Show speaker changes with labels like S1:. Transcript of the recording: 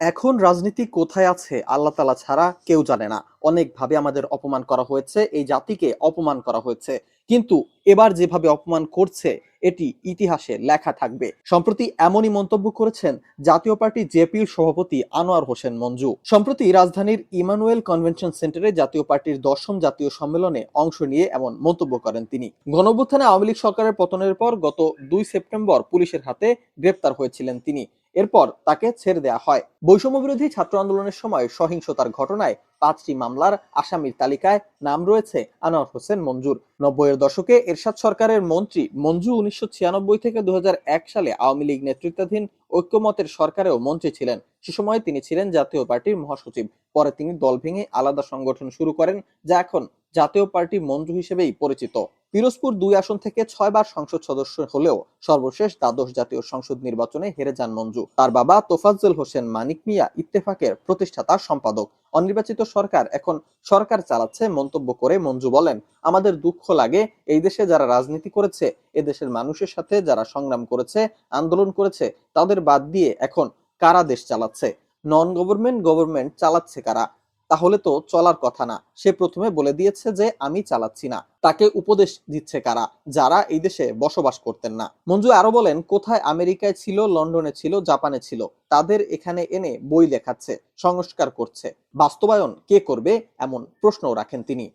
S1: এখন রাজনীতি কোথায় আছে আল্লাহ তাআলা ছাড়া কেউ জানে না। অনেকভাবে আমাদের অপমান করা হয়েছে, এই জাতিকে অপমান করা হয়েছে। কিন্তু এবার যেভাবে অপমান করছে এটি ইতিহাসে লেখা থাকবে। সম্প্রতি এমনই মন্তব্য করেছেন জাতীয় পার্টি জেপির সভাপতি আনোয়ার হোসেন মঞ্জু। সম্প্রতি রাজধানীর ইমানুয়েল কনভেনশন সেন্টারে জাতীয় পার্টির ১০ম জাতীয় সম্মেলনে অংশ নিয়ে এমন মন্তব্য করেন তিনি। গণঅভ্যুত্থানে আওয়ামী লীগ সরকারের পতনের পর গত ২ সেপ্টেম্বর পুলিশের হাতে গ্রেপ্তার হয়েছিলেন তিনি। এরপর তাকে ছেড়ে দেয়া হয়। বৈষম্য বিরোধী ছাত্র আন্দোলনের সময় সহিংসতার ঘটনায় ৫টি মামলার আসামির তালিকায় নাম রয়েছে আনোয়ার হোসেন মঞ্জুর। ৯০-এর দশকে এরশাদ সরকারের মন্ত্রী মঞ্জু ১৯৯৬ থেকে ২০০১ সালে আওয়ামী লীগ নেতৃত্বাধীন ঐক্যমতের সরকারেও মন্ত্রী ছিলেন। সে সময় তিনি ছিলেন জাতীয় পার্টির মহাসচিব। পরে তিনি দল ভেঙে আলাদা সংগঠন শুরু করেন, যা এখন জাতীয় পার্টি মঞ্জু হিসেবেই পরিচিত। পিরোজপুর ২ আসন থেকে ৬ বার সংসদ সদস্য হলেও সর্বশেষ দ্বাদশ জাতীয় সংসদ নির্বাচনে হেরে যান মঞ্জু। তার বাবা তোফাজ্জল হোসেন মানিক মিয়া ইত্তেফাকের প্রতিষ্ঠাতা সম্পাদক। অনির্বাচিত সরকার এখন সরকার চালাচ্ছে মন্তব্য করে মঞ্জু বলেন, আমাদের দুঃখ লাগে এই দেশে যারা রাজনীতি করেছে, এদেশের মানুষের সাথে যারা সংগ্রাম করেছে, আন্দোলন করেছে, তাদের বাদ দিয়ে এখন কারা দেশ চালাচ্ছে? নন গভর্নমেন্ট চালাচ্ছে কারা? তাহলে তো চলার কথা না। সে প্রথমে বলে দিয়েছে যে আমি চালাচ্ছি না। তাকে উপদেশ দিচ্ছে কারা? যারা এই দেশে বসবাস করতেন না। মঞ্জু আরো বলেন, কোথায় আমেরিকায় ছিল, লন্ডনে ছিল, জাপানে ছিল, তাদের এখানে এনে বই লেখাচ্ছে, সংস্কার করছে। বাস্তবায়ন কে করবে এমন প্রশ্নও রাখেন তিনি।